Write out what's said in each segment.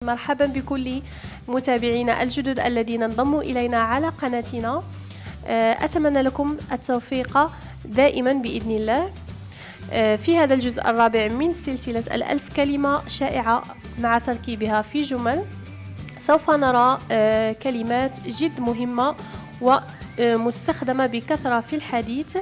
مرحبا بكل متابعينا الجدد الذين انضموا إلينا على قناتنا. أتمنى لكم التوفيق دائما بإذن الله. في هذا الجزء الرابع من سلسلة ال1000 كلمة شائعة مع تركيبها في جمل، سوف نرى كلمات جد مهمة ومستخدمة بكثرة في الحديث.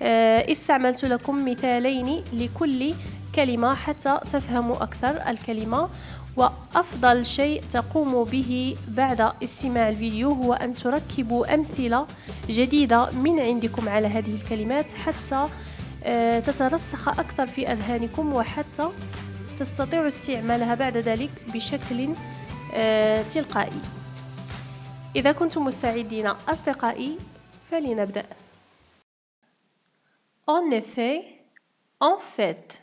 استعملت لكم مثالين لكل كلمة حتى تفهموا أكثر الكلمة. وأفضل شيء تقوموا به بعد استماع الفيديو هو أن تركبوا أمثلة جديدة من عندكم على هذه الكلمات حتى تترسخ أكثر في أذهانكم، وحتى تستطيعوا استعمالها بعد ذلك بشكل تلقائي. إذا كنتم مستعدين أصدقائي فلنبدأ. En effet, en fait.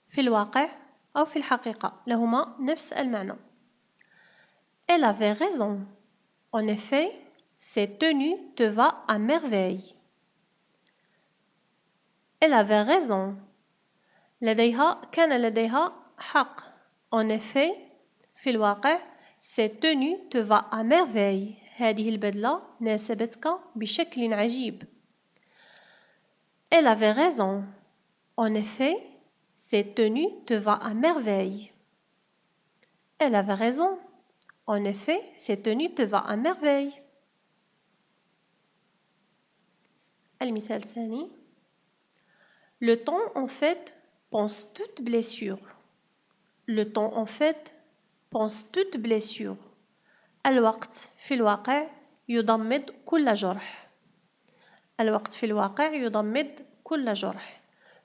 في الواقع أو في الحقيقة لهما نفس المعنى. Elle avait raison. En effet, cette tenue te va à merveille. Elle avait raison. كان لديها حق. En effet, في الواقع, cette tenue te va à merveille. هذه البدلة ناسبتك بشكل عجيب. Elle avait raison. En effet, cette tenue te va à merveille. Elle avait raison. En effet, cette tenue te va à merveille. المثال الثاني. Le temps en fait pense toute blessure. Le temps en fait pense toute blessure. الوقت في الواقع يضمد كل جرح. الوقت في الواقع يضمد كل جرح.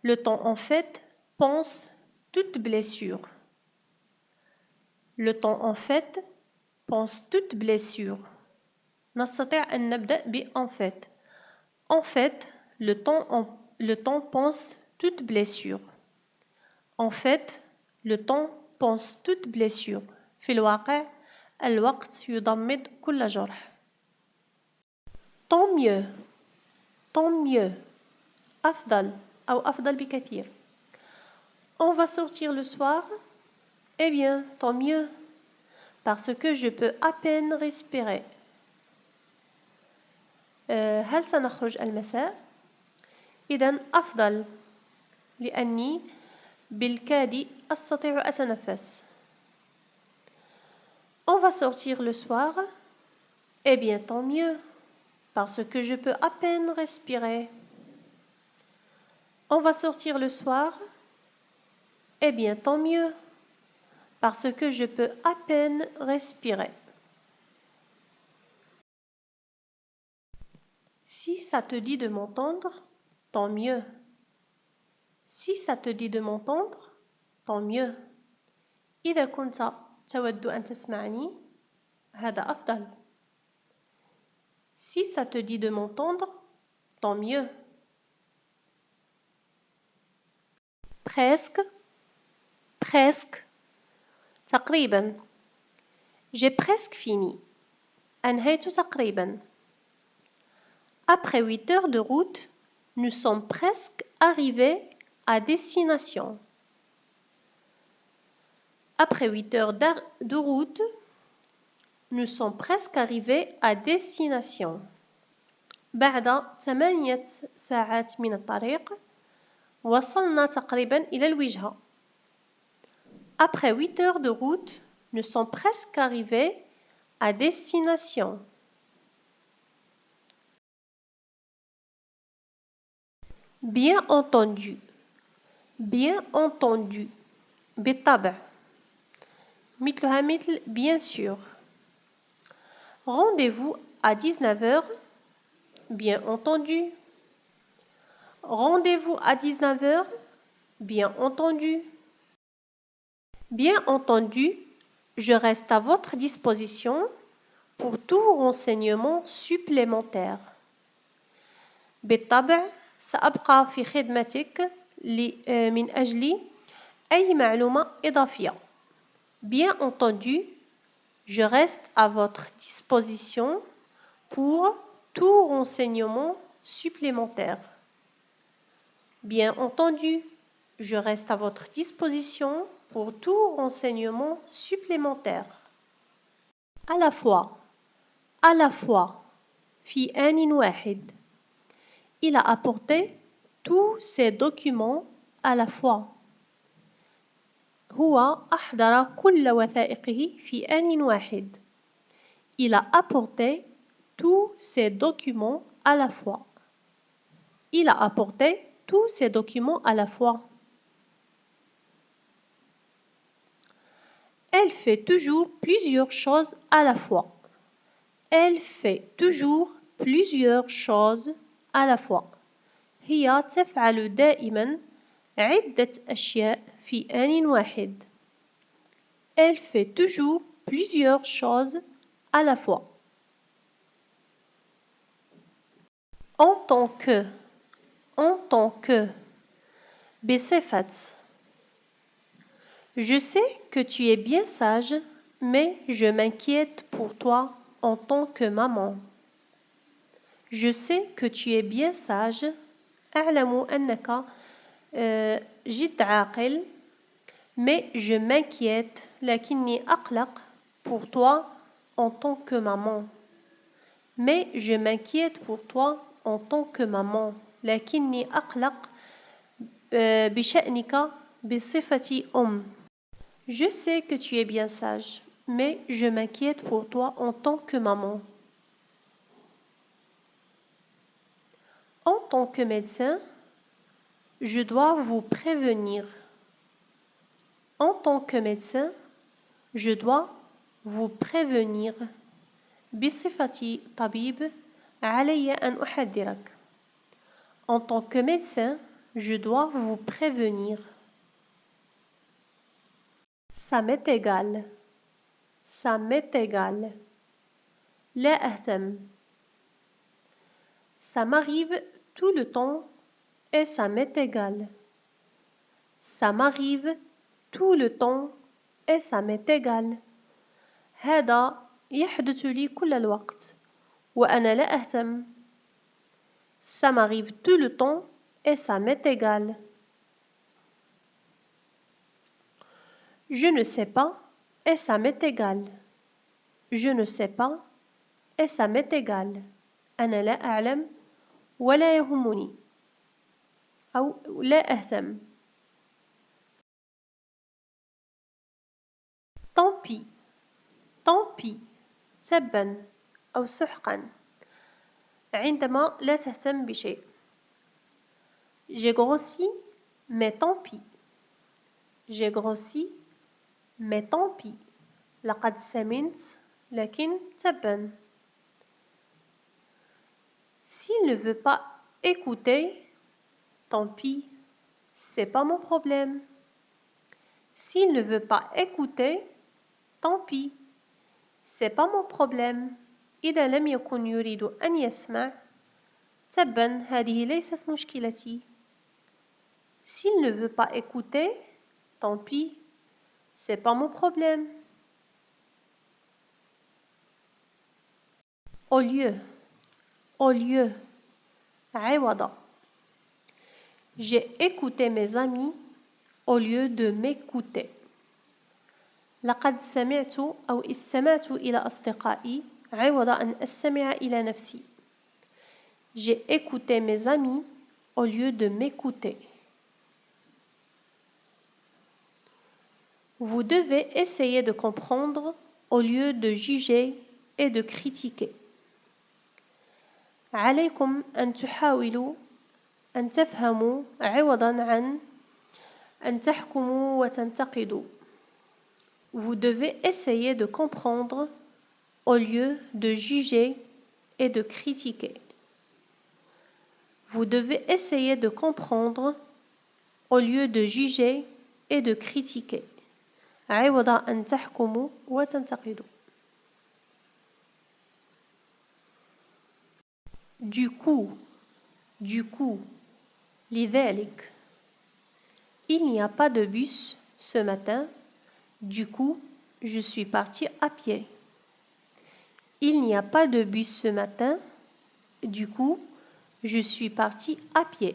Le temps en fait pense toute blessure. Le temps en fait pense toute blessure. نستطيع أن نبدأ ب en fait. En fait, le temps pense toute blessure. En fait, le temps pense toute blessure. في الواقع الوقت يضمد كل جرح. Tant mieux. Tant mieux. أفضل أو أفضل بكثير. On va sortir le soir. Eh bien, tant mieux, parce que je peux à peine respirer. هل سنخرج المساء؟ إذن أفضل لأني بالكاد أستطيع أتنفس. On va sortir le soir. Eh bien, tant mieux, parce que je peux à peine respirer. On va sortir le soir. Eh bien, tant mieux, parce que je peux à peine respirer. Si ça te dit de m'entendre, tant mieux. Si ça te dit de m'entendre, tant mieux. إذا كنت تود أن تسمعني هذا أفضل. Si ça te dit de m'entendre, tant mieux. Presque, presque. تقريبا. J'ai presque fini. أنهيت تقريبا. Après 8 heures de route, nous sommes presque arrivés à destination. Après 8 heures de route, nous sommes presque arrivés à destination. بعد 8 ساعات من الطريق وصلنا تقريبا إلى الوجهة. Après 8 heures de route, nous sommes presque arrivés à destination. Bien entendu. Bien entendu. بالطبع. مثلها مثل bien sûr. Rendez-vous à 19 heures. Bien entendu. Rendez-vous à 19 heures. Bien entendu. Bien entendu, je reste à votre disposition pour tout renseignement supplémentaire. بالطبع سأبقى في خدمتك من أجل أي معلومة إضافية. Bien entendu, je reste à votre disposition pour tout renseignement supplémentaire. Bien entendu, je reste à votre disposition pour tout renseignement supplémentaire. À la fois, à la fois, في آن واحد. Il a apporté tous ses documents à la fois. هو أحضر كل وثائقه في آن واحد. Il a apporté tous ses documents à la fois. Il a apporté tous ses documents à la fois. Elle fait toujours plusieurs choses à la fois. Elle fait toujours plusieurs choses à la fois. هي تفعل دائما عدة أشياء في آن واحد. Elle fait toujours plusieurs choses à la fois. En tant que, en tant que, بصفة. Je sais que tu es bien sage, mais je m'inquiète pour toi en tant que maman. Je sais que tu es bien sage. أعلم أنك جد عاقل. Mais je m'inquiète, لكني أقلق pour toi en tant que maman. Mais je m'inquiète pour toi en tant que maman. لكني أقلق بشأنك بصفتي أم. Je sais que tu es bien sage, mais je m'inquiète pour toi en tant que maman. En tant que médecin, je dois vous prévenir. En tant que médecin, je dois vous prévenir. بصفتي طبيب علي أن أحذرك. En tant que médecin, je dois vous prévenir. Ça m'est égal. Ça m'est égal. لا أهتم. Ça m'arrive tout le temps et ça m'est égal. Ça m'arrive tout le temps et ça m'est égal. هذا يحدث لي كل الوقت وأنا لا أهتم. Ça m'arrive tout le temps et ça m'est égal. Je ne sais pas et ça m'est égal. Je ne sais pas et ça m'est égal. أنا لا أعلم ولا يهمني أو لا أهتم. Tant pis. Tant pis. تبا أو سحقا. عندما لا تهتم بشيء. J'ai grossi, mais tant pis. J'ai grossi, mais tant pis. لقد سمنت, لكن تبا. S'il ne veut pas écouter, tant pis, c'est pas mon problème. S'il ne veut pas écouter, tant pis, c'est pas mon problème. إذا لم يكن يريد أن يسمع, تبا هذه ليست مشكلتي. S'il ne veut pas écouter, tant pis, c'est pas mon problème. Au lieu, au lieu, عوض. J'ai écouté mes amis au lieu de m'écouter. لقد سمعت أو استمعت إلى أصدقائي عوض أن أستمع إلى نفسي. J'ai écouté mes amis au lieu de m'écouter. Vous devez essayer de comprendre au lieu de juger et de critiquer. عليكم أن تحاولوا أن تفهموا عوضاً عن أن تحكموا وتنتقدوا. Vous devez essayer de comprendre au lieu de juger et de critiquer. Vous devez essayer de comprendre au lieu de juger et de critiquer. عوض أن تحكموا وتنتقدوا. Du coup, لذلك. Il n'y a pas de bus ce matin, du coup, je suis partie à pied. Il n'y a pas de bus ce matin, du coup, je suis partie à pied.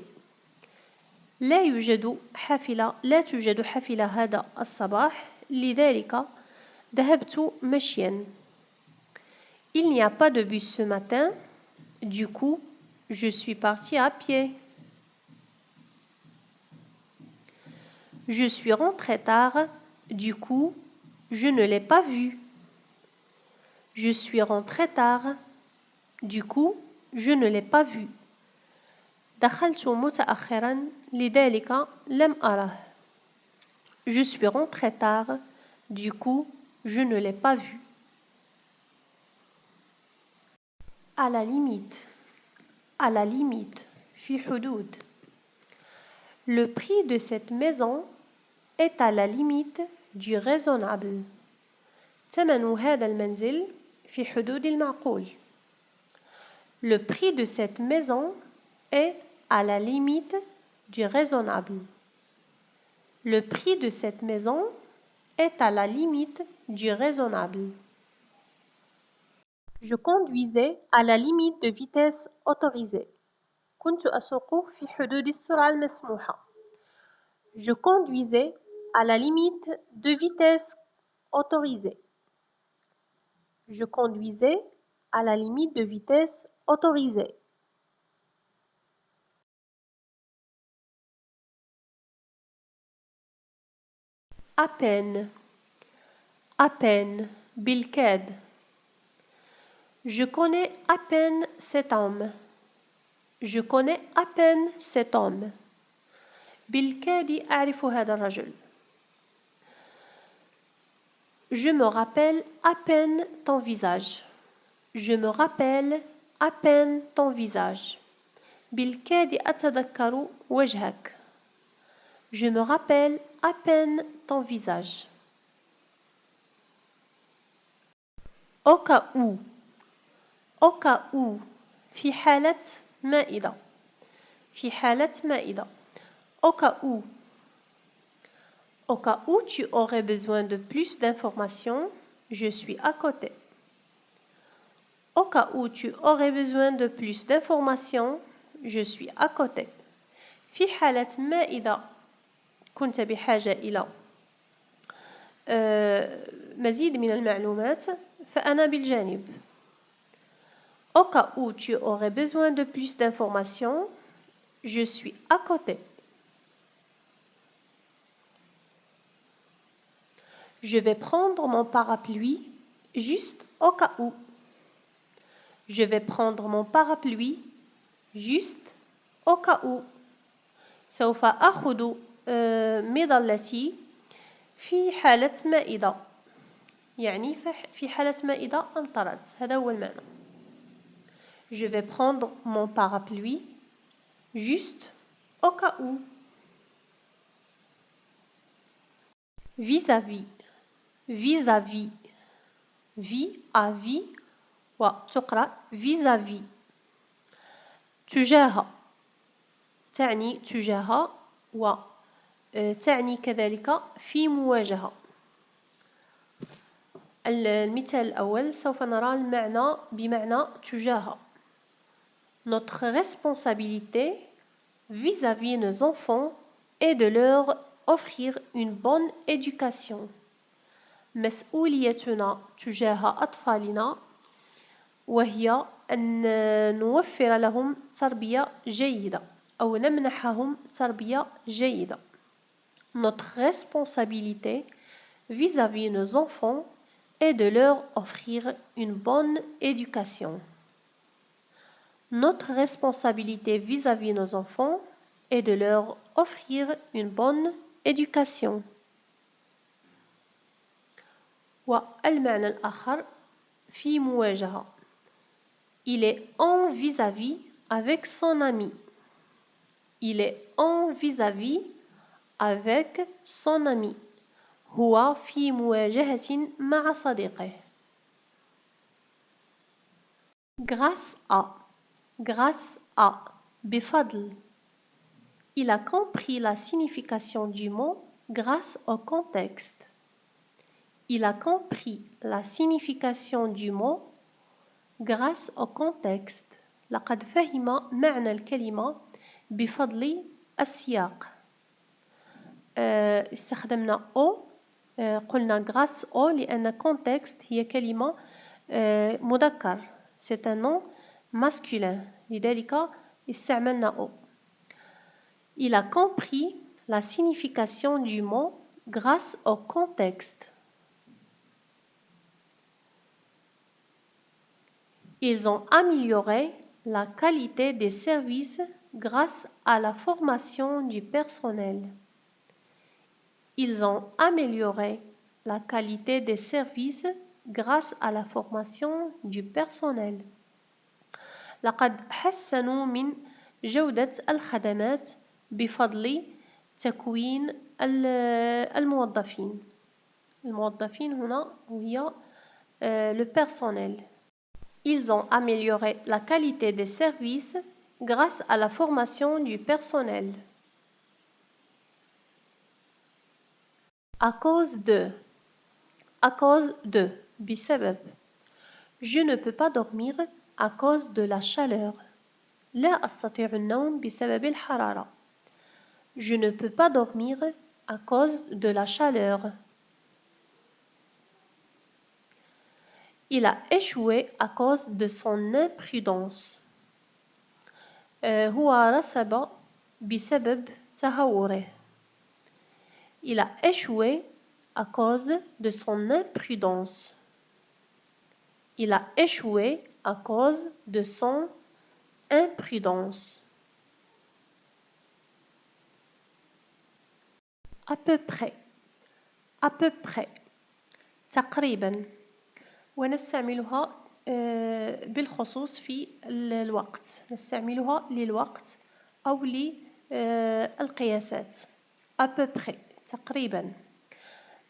لا توجد حافلة هذا الصباح لذلك ذهبت مشيا. Il n'y a pas de bus ce matin, du coup je suis parti à pied. Je suis rentré tard, du coup je ne l'ai pas vu. Je suis rentré tard, du coup je ne l'ai pas vu. دخلت متأخرا لذلك لم أره. Je suis rentré tard, du coup je ne l'ai pas vu. À la limite. À la limite. في حدود. Le prix de cette maison est à la limite du raisonnable. ثمن هذا المنزل في حدود المعقول. Le prix de cette maison est à la limite du raisonnable. Le prix de cette maison est à la limite du raisonnable. Je conduisais à la limite de vitesse autorisée. كنت أسوق في حدود السرعة المسموحة. Je conduisais à la limite de vitesse autorisée. Je conduisais à la limite de vitesse autorisée. À peine. À peine. بالكاد. Je connais à peine cet homme. Je connais à peine cet homme. بالكاد أعرف هذا الرجل. Je me rappelle à peine ton visage. Je me rappelle à peine ton visage. بالكاد أتذكر وجهك. Je me rappelle à peine ton visage. Au cas où. Au cas où. في حالة ما إذا. في حالة ما إذا. Au cas où. Au cas où tu aurais besoin de plus d'informations, je suis à côté. Au cas où tu aurais besoin de plus d'informations, je suis à côté. في حالة ما إذا كنت بحاجة إلى مزيد من المعلومات فأنا بالجانب. Au cas où tu aurais besoin de plus d'informations, je suis à côté. Je vais prendre mon parapluie juste au cas où. Je vais prendre mon parapluie juste au cas où. سوف أخذ مظلتي في حالة ما إذا. يعني في حالة ما إذا أمطرت. هذا هو المعنى. Je vais prendre mon parapluie juste au cas où. Vis-à-vis. Vis-à-vis. vis-à-vis وتقرأ vis-à-vis. تجاه تعني تجاه وتعني كذلك في مواجهة. المثال الأول سوف نرى المعنى بمعنى تجاه. Notre responsabilité vis-à-vis nos enfants est de leur offrir une bonne éducation. مسؤوليتنا تجاه أطفالنا وهي أن نوفر لهم تربية جيدة أو نمنحهم تربية جيدة. Notre responsabilité vis-à-vis nos enfants est de leur offrir une bonne éducation. Notre responsabilité vis-à-vis nos enfants est de leur offrir une bonne éducation. والمعنى الآخر في مواجهة. Il est en vis-à-vis avec son ami. Il est en vis-à-vis avec son ami. هو في مواجهة مع صديقه. Grâce à. Grâce à. بفضل. Il a compris la signification du mot grâce au contexte. Il a compris la signification du mot grâce au contexte. لقد فهم معنى الكلمة بفضل السياق. استخدمنا أو، قلنا grâce au لأن contexte هي كلمة مذكر. C'est un nom masculin. لذلك استعملنا au. Il a compris la signification du mot grâce au contexte. Ils ont amélioré la qualité des services grâce à la formation du personnel. Ils ont amélioré la qualité des services grâce à la formation du personnel. لقد حسنوا من جودة الخدمات بفضل تكوين الموظفين. الموظفين هنا هي le personnel. Ils ont amélioré la qualité des services grâce à la formation du personnel. À cause de. بسبب. Je ne peux pas dormir à cause de la chaleur. لا أستطيع النوم بسبب الحرارة. Je ne peux pas dormir à cause de la chaleur. Il a échoué à cause de son imprudence. هو رسب بسبب تهوره. Il a échoué à cause de son imprudence. Il a échoué à cause de son imprudence. À peu près. À peu près. تقريبا. ونستعملها بالخصوص في الوقت. نستعملها للوقت أو للقياسات. à peu près تقريبا.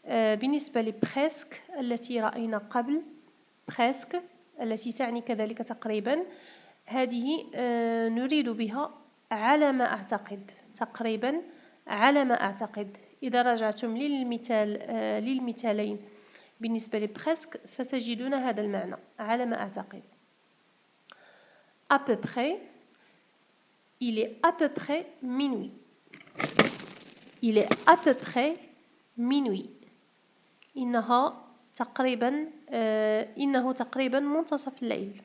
بالنسبة لبريسك التي رأينا قبل، بريسك التي تعني كذلك تقريبا، هذه نريد بها على ما أعتقد. تقريبا على ما أعتقد. إذا رجعتم للمثالين بالنسبة لبريسك ستجدون هذا المعنى على ما أعتقد. à peu près. Il est à peu près minuit. Il est à peu près minuit. إنه تقريبا منتصف الليل.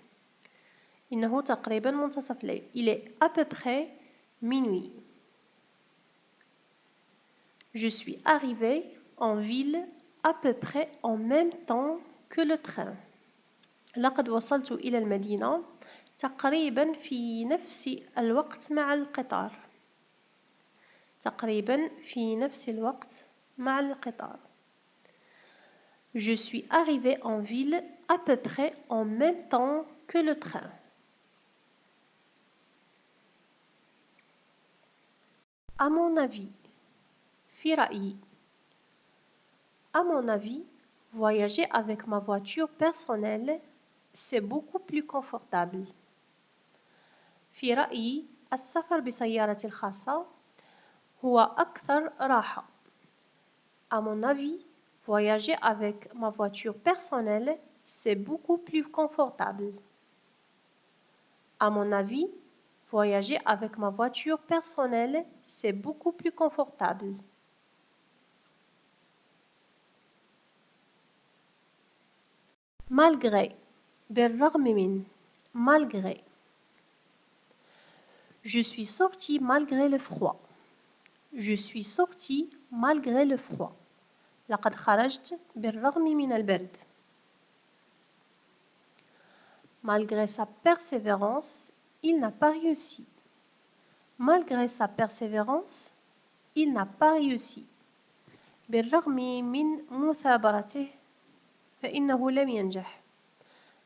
إنه تقريبا منتصف الليل. Il est à peu près minuit. Je suis arrivée en ville à peu près en même temps que le train. لقد وصلت إلى المدينة تقريبا في نفس الوقت مع القطار. تقريبا في نفس الوقت مع القطار. Je suis arrivée en ville à peu près en même temps que le train. À mon avis. في رأيي. À mon avis, voyager avec ma voiture personnelle, c'est beaucoup plus confortable. في رأيي السفر بسيارتي الخاصة هو أكثر راحة. À mon avis, voyager avec ma voiture personnelle, c'est beaucoup plus confortable. À mon avis, voyager avec ma voiture personnelle, c'est beaucoup plus confortable. Malgré. بالرغم من. Malgré. Je suis sortie malgré le froid. Je suis sortie malgré le froid. لقد خرجت بالرغم من البرد. Malgré sa persévérance, il n'a pas réussi. Malgré sa persévérance, il n'a pas réussi. بالرغم من مثابرته فإنه لم ينجح.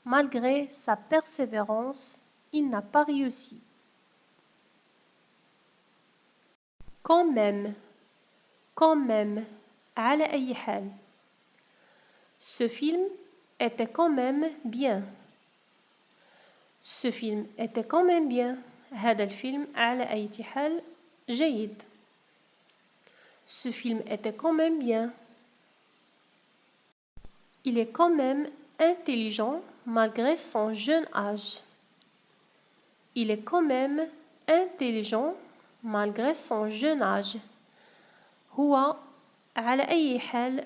Malgré sa persévérance, il n'a pas réussi. Quand même. Quand même. على أي حال. Ce film était quand même bien. Ce film était quand même bien. هذا الفيلم على أي حال جيد. Ce film était quand même bien. Il est quand même intelligent malgré son jeune âge. Il est quand même intelligent malgré son jeune âge. هو على أي حال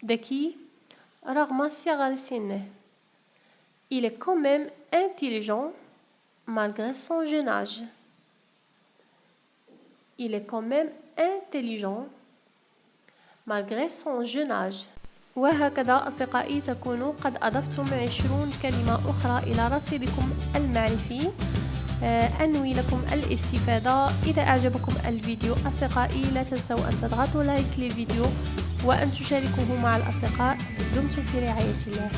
ذكي رغم صغر سنه. Il est quand même intelligent malgré son jeune âge. Il est quand même intelligent malgré son jeune âge. وهكذا أصدقائي تكونوا قد أضفتم 20 كلمة أخرى إلى رصيدكم المعرفي. أنوي لكم الاستفادة. إذا أعجبكم الفيديو أصدقائي لا تنسوا أن تضغطوا لايك للفيديو وأن تشاركوه مع الأصدقاء. دمتم في رعاية الله.